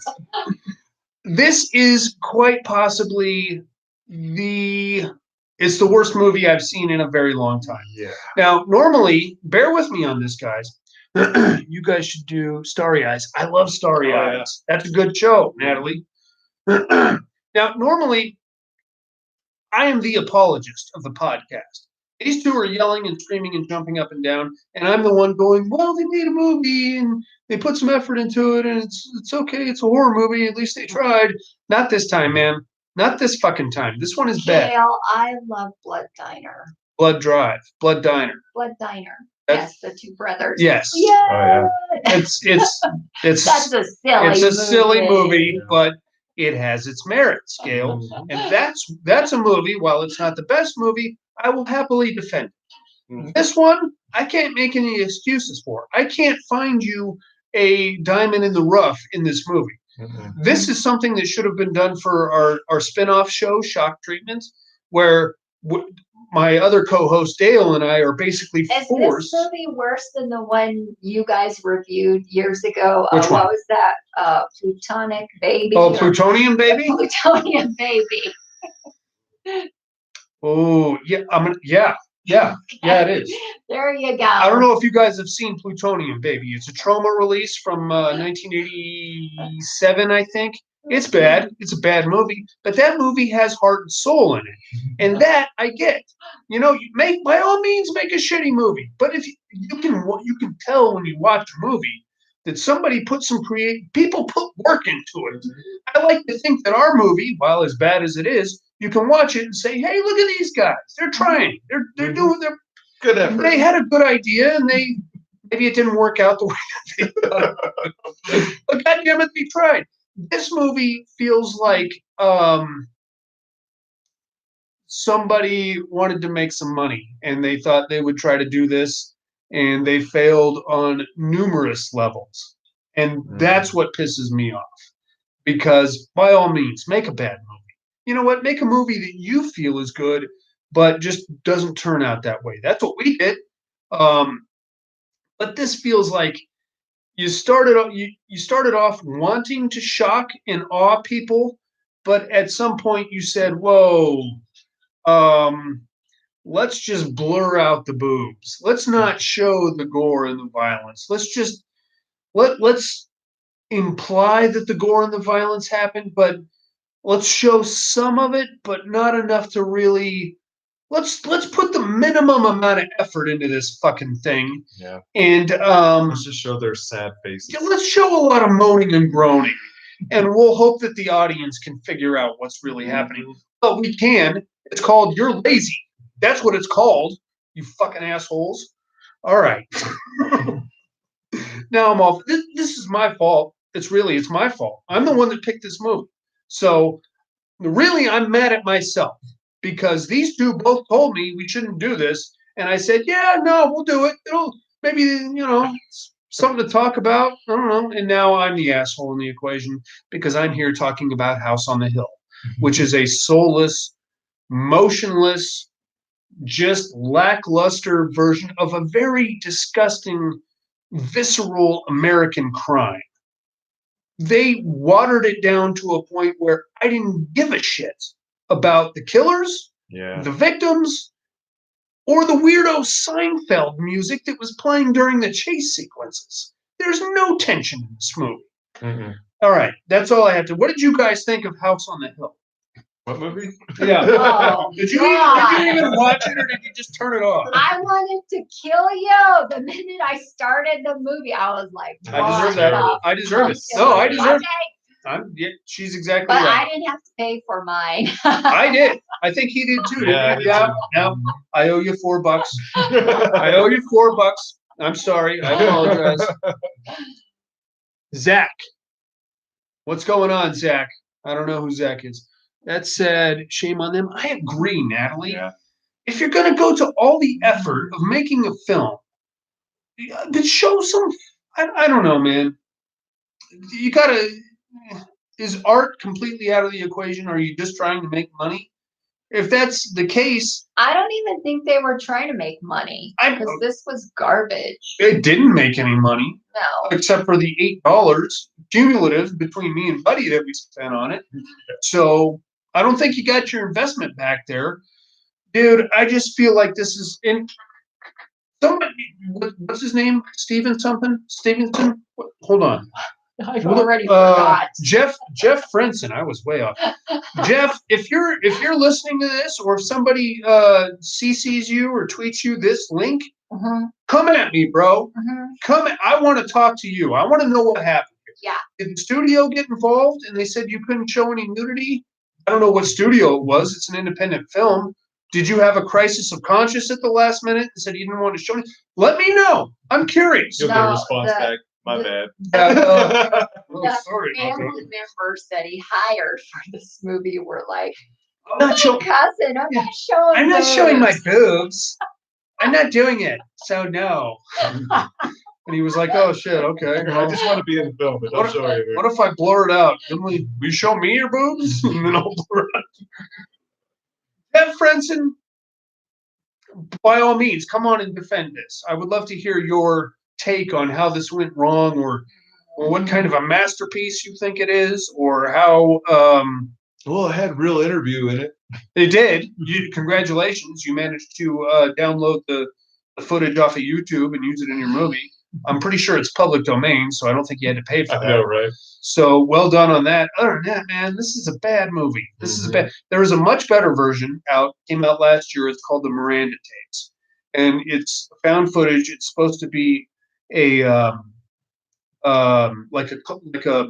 This is quite possibly it's the worst movie I've seen in a very long time. Yeah. Now, normally, bear with me on this, guys. You guys should do Starry Eyes. I love Starry Oh, yeah. Eyes. That's a good show, Natalie. Now, normally, I am the apologist of the podcast. These two are yelling and screaming and jumping up and down, and I'm the one going, well, they made a movie and they put some effort into it, and it's okay. It's a horror movie. At least they tried. Not this time, man. Not this fucking time. This one is bad. Gail, I love Blood Diner. Blood Drive. Blood Diner. Blood Diner. That's- Yes, the two brothers. Yes. Yeah. Oh, It's That's a silly it's a silly movie, Yeah. but it has its merits, Gail. And that's a movie. While it's not the best movie, I will happily defend it. Mhm. This one, I can't make any excuses for. I can't find you a diamond in the rough in this movie. Mhm. This is something that should have been done for our spin-off show, Shock Treatment, where my other co-host Dale and I are basically Is forced. this movie worse than the one you guys reviewed years ago? Which one? What was that? Plutonic Baby? Oh, or- Plutonium Baby? Plutonium Baby. Oh, yeah. Yeah, it is. There you go. I don't know if you guys have seen Plutonium Baby. It's a trauma release from 1987, I think. It's bad. It's a bad movie, but that movie has heart and soul in it, and that I get. You know, you make by all means make a shitty movie, but if you can tell when you watch a movie that somebody put people put work into it. I like to think that our movie, while as bad as it is, you can watch it and say, "Hey, look at these guys. They're trying. They're doing their Good effort. They had a good idea, and maybe it didn't work out the way they thought. But goddamn it, they tried. This movie feels like somebody wanted to make some money, and they thought they would try to do this, and they failed on numerous levels, and that's what pisses me off. because by all means, make a bad movie. You know what? Make a movie that you feel is good, but just doesn't turn out that way. That's what we did. Um, but this feels like you started off wanting to shock and awe people, but at some point you said, "Whoa, um, let's just blur out the boobs. Let's not show the gore and the violence. Let's imply that the gore and the violence happened, but let's show some of it, but not enough to really let's put the minimum amount of effort into this fucking thing. Yeah. And Let's just show their sad faces. let's show a lot of moaning and groaning. And we'll hope that the audience can figure out what's really happening. But we can. It's called You're Lazy. That's what it's called, you fucking assholes. All right. Now I'm off. This is my fault. It's my fault. I'm the one that picked this movie. So really, I'm mad at myself because these two both told me we shouldn't do this. And I said, yeah, no, we'll do it. It'll maybe, something to talk about. I don't know. And now I'm the asshole in the equation because I'm here talking about House on the Hill, which is a soulless, motionless, just lackluster version of a very disgusting, visceral American crime. They watered it down to a point where I didn't give a shit about the killers, Yeah. the victims, or the weirdo Seinfeld music that was playing during the chase sequences. There's no tension in this movie. Mm-mm. All right, that's all I have to. What did you guys think of House on the Hill? What movie? Yeah. Oh, Did you God. even watch it, or did you just turn it off? I wanted to kill you. The minute I started the movie, I was like, I deserve "What that. the I deserve it. fuck No, am I I deserve. watching?" Yeah, she's exactly But right. I didn't have to pay for mine. I did. I think he did too. Yeah, I did too. Yeah. I owe you $4. I owe you $4. I'm sorry. I apologize. Zach. What's going on, Zach? I don't know who Zach is. That said, shame on them. I agree, Natalie. Yeah. If you're going to go to all the effort of making a film, then show some. I don't know, man. You got to. Is art completely out of the equation? Or are you just trying to make money? If that's the case, I don't even think they were trying to make money because this was garbage. it didn't make any money. No. Except for the $8 cumulative between me and Buddy that we spent on it. So I don't think you got your investment back there. Dude, I just feel like this is in somebody, what's his name? Stevenson? Hold on. I've already forgot. Jeff Frenson. I was way off. Jeff, if you're listening to this, or if somebody CCs you or tweets you this link, come at me, bro. I want to talk to you. I want to know what happened. Yeah. Did the studio get involved and they said you couldn't show any nudity? I don't know what studio it was. It's an independent film. Did you have a crisis of conscience at the last minute and said you didn't want to show it? Let me know. I'm curious. You'll get a response back. My bad. Sorry. Family members that he hired for this movie were like, I'm not showing. cousin, I'm not showing. I'm not showing my boobs." boobs. I'm not doing it. So no. And he was like, "Oh shit, okay." I just want to be in the film, but don't show you. What if I blur it out? Will you show me your boobs? And then I'll blur it out. Jeff Frenson, by all means, come on and defend this. I would love to hear your take on how this went wrong, or what kind of a masterpiece you think it is, or how. Well, it had real interview in it. It did. Congratulations, you managed to download the footage off of YouTube and use it in your movie. I'm pretty sure it's public domain, so I don't think you had to pay for that. I know, right? So well done on that. Other than that, man, this is a bad movie. This is a bad. There is a much better version came out last year. It's called the Miranda Tapes, and it's found footage. It's supposed to be a like a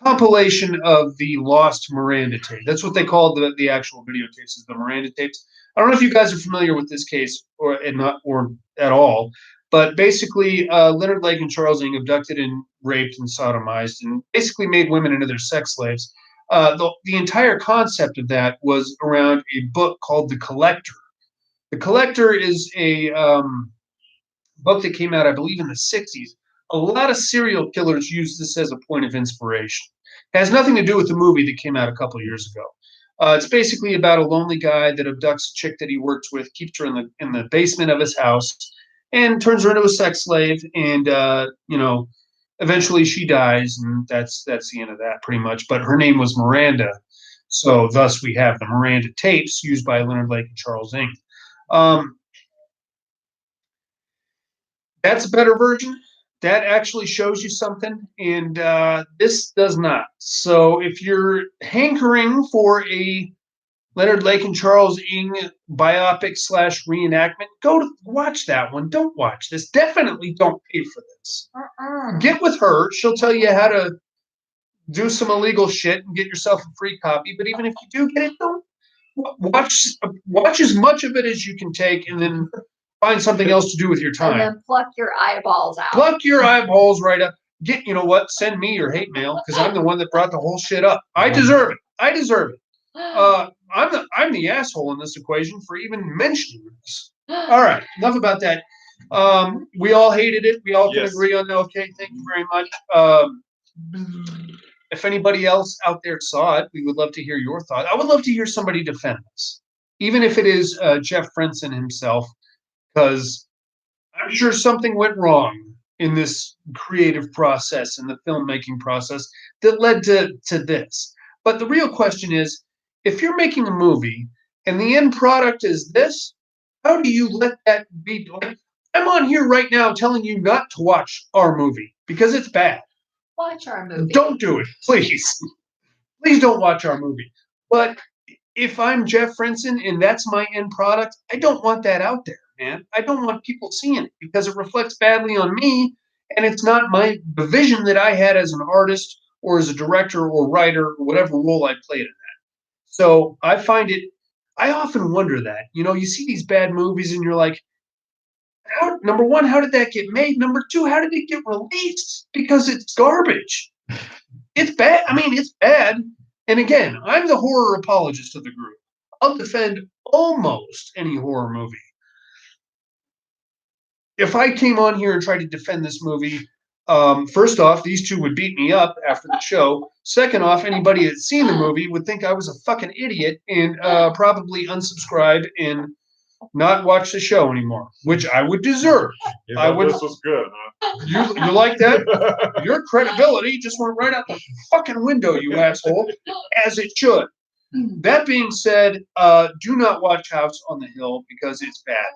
compilation of the lost Miranda tape. That's what they call the actual videotapes, is the Miranda tapes. I don't know if you guys are familiar with this case or at all. But basically, Leonard Lake and Charles Ng abducted and raped and sodomized and basically made women into their sex slaves. The entire concept of that was around a book called The Collector. The Collector is a book that came out, I believe, in the 60s a lot of serial killers use this as a point of inspiration. It has nothing to do with the movie that came out a couple of years ago. It's basically about a lonely guy that abducts a chick that he works with, keeps her in the basement of his house, and turns her into a sex slave. And eventually she dies, and that's the end of that, pretty much. But her name was Miranda, so thus we have the Miranda tapes used by Leonard Lake and Charles Ng. That's a better version. That actually shows you something, and this does not. So if you're hankering for a Leonard Lake and Charles Ng biopic / reenactment, go to watch that one. Don't watch this. Definitely don't pay for this. Get with her. She'll tell you how to do some illegal shit and get yourself a free copy. But even if you do get it, don't watch as much of it as you can take, and then find something else to do with your time. And then pluck your eyeballs out. Pluck your eyeballs right up. You know what? Send me your hate mail because I'm the one that brought the whole shit up. I deserve it. I deserve it. I'm the asshole in this equation for even mentioning this. All right, enough about that. We all hated it. We all can agree on that. Okay, thank you very much. If anybody else out there saw it, we would love to hear your thought. I would love to hear somebody defend this, even if it is Jeff Frenson himself, because I'm sure something went wrong in this creative process, in the filmmaking process that led to this. But the real question is, if you're making a movie and the end product is this, how do you let that be? Like, I'm on here right now telling you not to watch our movie because it's bad. Watch our movie. Don't do it, please. Please don't watch our movie. But if I'm Jeff Frenson and that's my end product, I don't want that out there, man. I don't want people seeing it because it reflects badly on me, and it's not the vision that I had as an artist or as a director or writer or whatever role I played in that. So I often wonder that. You see these bad movies and you're like, number one, how did that get made? Number two, how did it get released? Because it's garbage. It's bad. I mean, it's bad. And again, I'm the horror apologist of the group. I'll defend almost any horror movie. If I came on here and tried to defend this movie, first off, these two would beat me up after the show. Second off, anybody that's seen the movie would think I was a fucking idiot and probably unsubscribe and not watch the show anymore, which I would deserve. This was good, huh? You like that? Your credibility just went right out the fucking window, you asshole, as it should. That being said, do not watch House on the Hill because it's bad.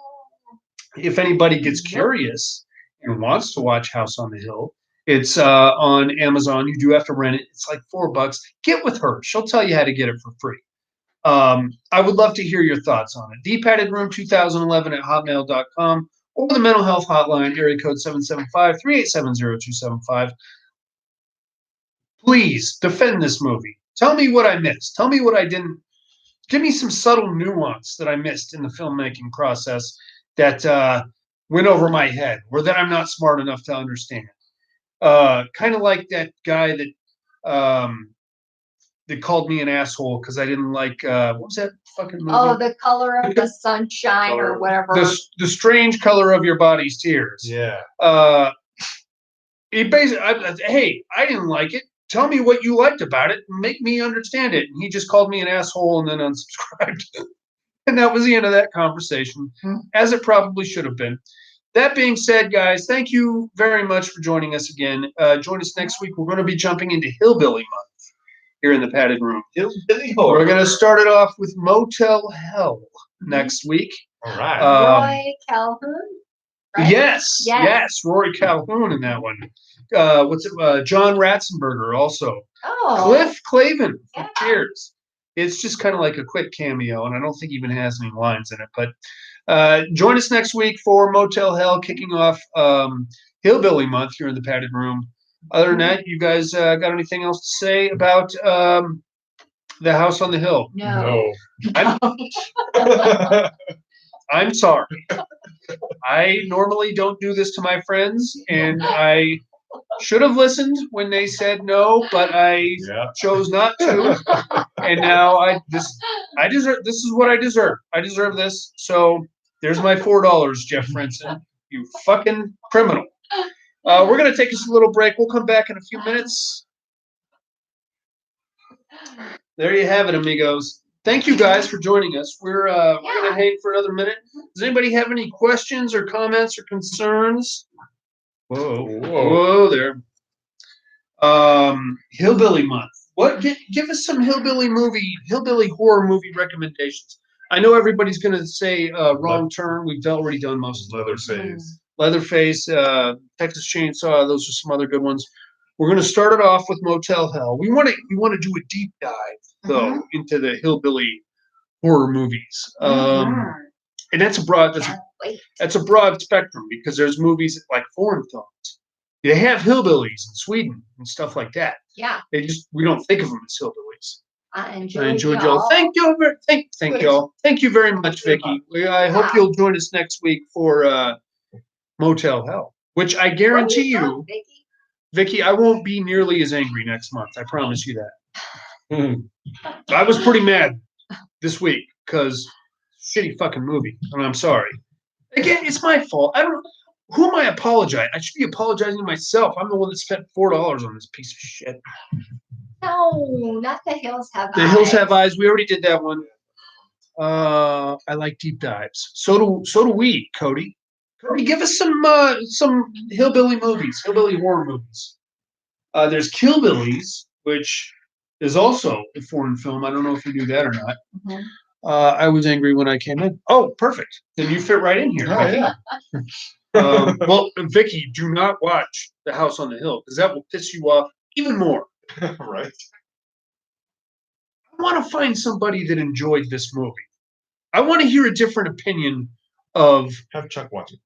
If anybody gets curious and wants to watch House on the Hill, it's on Amazon. You do have to rent it. It's like $4. Get with her. She'll tell you how to get it for free. I would love to hear your thoughts on it. thepaddedroom2011@hotmail.com or the mental health hotline, area code 775-387-0275. Please defend this movie. Tell me what I missed. Tell me what I didn't. Give me some subtle nuance that I missed in the filmmaking process that went over my head or that I'm not smart enough to understand. Kind of like that guy that called me an asshole because I didn't like what was that fucking movie? Oh, The Color of the Sunshine or whatever. The Strange Color of Your Body's Tears. Yeah. He basically, hey, I didn't like it. Tell me what you liked about it and make me understand it. And he just called me an asshole and then unsubscribed. And that was the end of that conversation, as it probably should have been. That being said, guys, thank you very much for joining us again. Join us next week. We're going to be jumping into Hillbilly Month here in the Padded Room. Hillbilly horror. We're going to start it off with Motel Hell next week. All right. Roy Calhoun? Right? Yes, Rory Calhoun in that one. John Ratzenberger also. Oh. Cliff Clavin. Yeah. Cheers. It's just kind of like a quick cameo, and I don't think he even has any lines in it. But join us next week for Motel Hell, kicking off Hillbilly Month here in the Padded Room. Other than that, you guys got anything else to say about the House on the Hill? No. I'm sorry. I normally don't do this to my friends, and I should have listened when they said no, but I chose not to. And now this is what I deserve. I deserve this. So there's my $4, Jeff Frenson. You fucking criminal. We're going to take us a little break. We'll come back in a few minutes. There you have it, amigos. Thank you guys for joining us. We're going to hang for another minute. Does anybody have any questions or comments or concerns? Whoa there. Hillbilly month. Give us some hillbilly horror movie recommendations. I know everybody's going to say Wrong Turn. We've already done most of those. Leatherface, Texas Chainsaw. Those are some other good ones. We're going to start it off with Motel Hell. We want to do a deep dive though into the hillbilly horror movies. And that's a broad spectrum because there's movies like foreign films. They have hillbillies in Sweden and stuff like that. Yeah. We don't think of them as hillbillies. I enjoyed y'all. Thank y'all. Thank you very much, Vicky. I hope you'll join us next week for Motel Hell, which I guarantee you, Vicky, I won't be nearly as angry next month. I promise you that. I was pretty mad this week because shitty fucking movie, and I'm sorry. Again, it's my fault. I don't. Who am I apologizing? I should be apologizing to myself. I'm the one that spent $4 on this piece of shit. No, not The Hills Have Eyes. The Hills Have Eyes. We already did that one. I like deep dives. So do we, Cody. Cody, give us some hillbilly movies, hillbilly horror movies. There's Killbillies, which is also a foreign film. I don't know if you knew that or not. I was angry when I came in. Oh, perfect. Then you fit right in here. Oh, yeah. Well, Vicky, do not watch The House on the Hill because that will piss you off even more. Right. I want to find somebody that enjoyed this movie. I want to hear a different opinion of. Have Chuck watch it.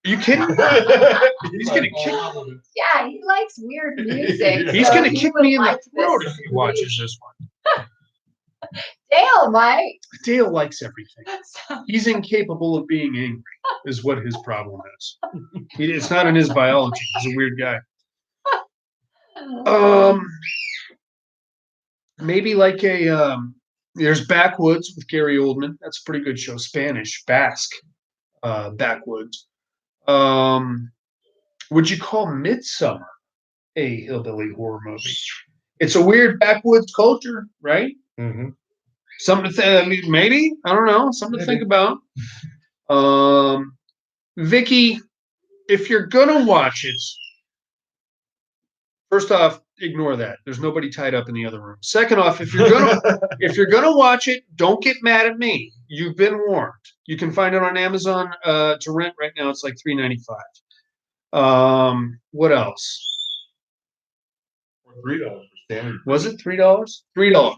Are you kidding? He's gonna kick. Yeah, he likes weird music. He's so gonna he kick would me in the like throat this if he watches this one. Dale might. Dale likes everything. He's incapable of being angry, is what his problem is. It's not in his biology. He's a weird guy. Maybe like there's Backwoods with Gary Oldman. That's a pretty good show. Basque, Backwoods. Would you call Midsummer a hillbilly horror movie? It's a weird backwoods culture, right? Mm-hmm. Something to think. I mean, maybe, I don't know. Something to think about. Vicky, if you're gonna watch it, first off, ignore that. There's nobody tied up in the other room. Second off, if you're gonna watch it, don't get mad at me. You've been warned. You can find it on Amazon to rent right now. It's like $3.95. What else? $3 for standard. Was it $3? $3.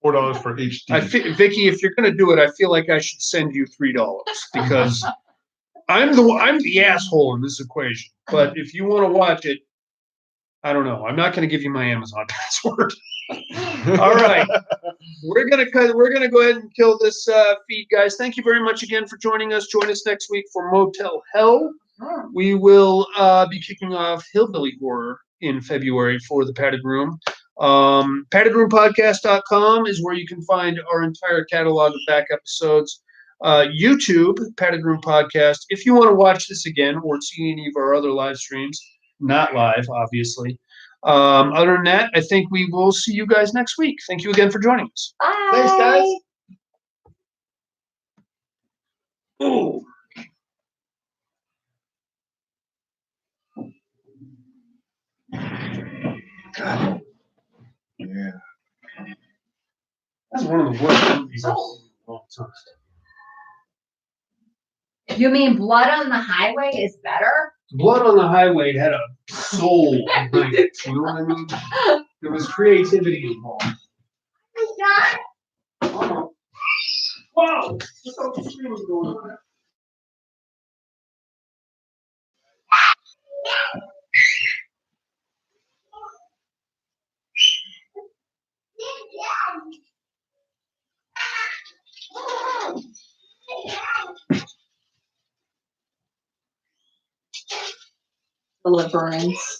$4 for HD. Vicky, if you're gonna do it, I feel like I should send you $3 because I'm the asshole in this equation. But if you want to watch it, I don't know. I'm not going to give you my Amazon password. All right, we're gonna go ahead and kill this feed, guys. Thank you very much again for joining us. Join us next week for Motel Hell. We will be kicking off Hillbilly Horror in February for the Padded Room. PaddedRoomPodcast.com is where you can find our entire catalog of back episodes. YouTube, Padded Room Podcast. If you want to watch this again or see any of our other live streams, not live, obviously. Other than that, I think we will see you guys next week. Thank you again for joining us. Bye. Thanks, guys. Oh. God. Yeah. That's one of the worst movies I've seen in a long time. You mean Blood on the Highway is better? Blood on the Highway had a soul behind it. You know what I mean? There was creativity involved. Wow! Look how the stream was going on. Deliverance.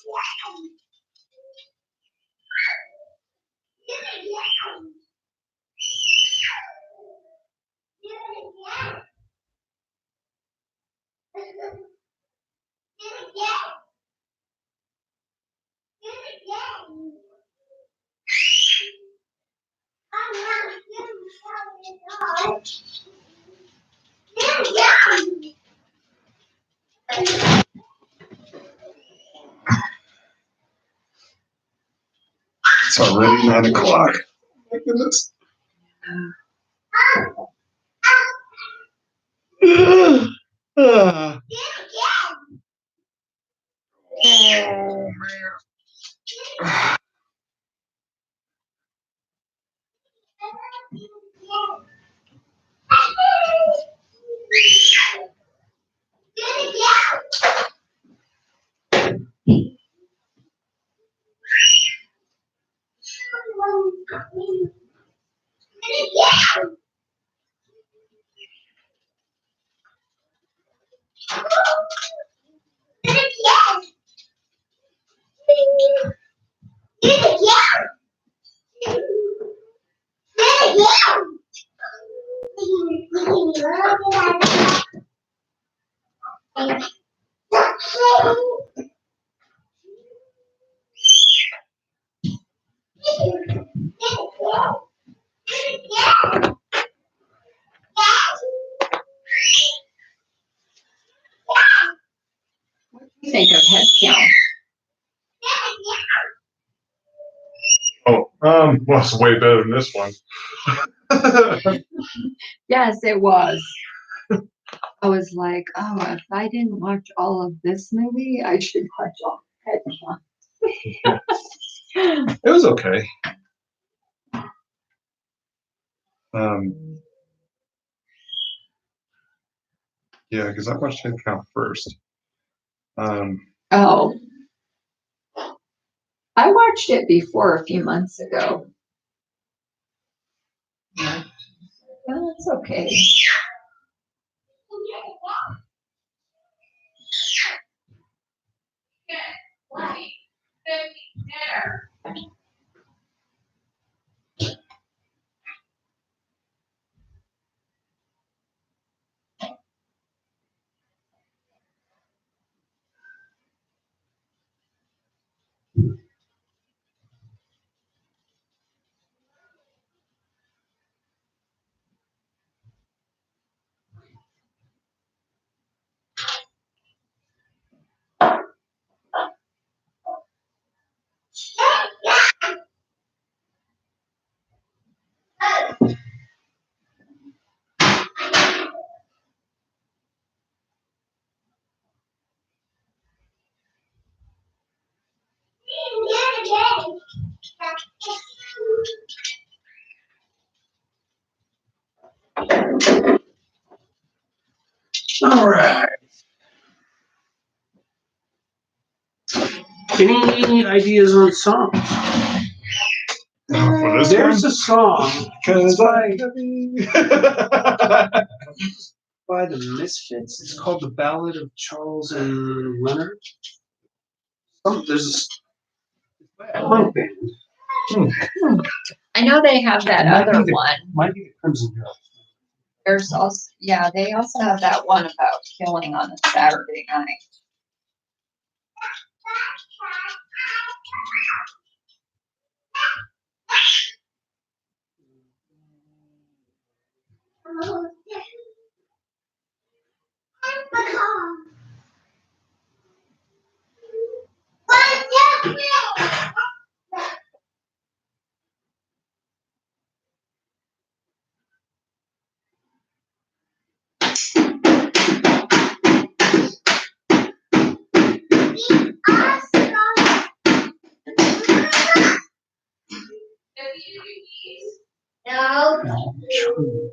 Yeah. It's already 9:00. My goodness. Oh man. What do you think of head count? Oh, well, it's way better than this one. Yes, it was. I was like, oh, if I didn't watch all of this movie, I should watch all of head count. It was okay. Yeah, because I watched Head Count first. Oh. I watched it before a few months ago. Well, it's okay. All right. Any ideas on songs? For this There's one? a song Because by the Misfits. It's called "The Ballad of Charles and Leonard." There's a punk band. I know they have that Might be other the- one. Might be the Crimson Girl. There's also, yeah, they also have that one about killing on a Saturday night. No. No, true.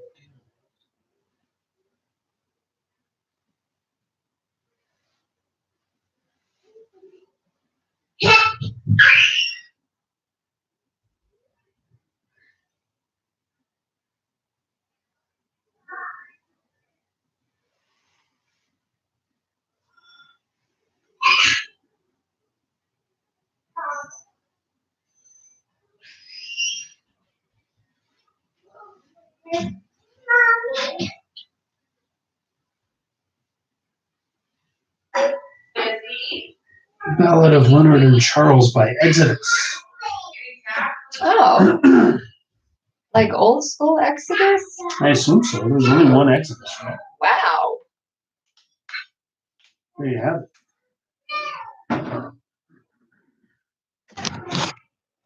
Ballad of Leonard and Charles by Exodus. Oh, Like old school Exodus? I assume so. There's only one Exodus, right? Wow. There you have it.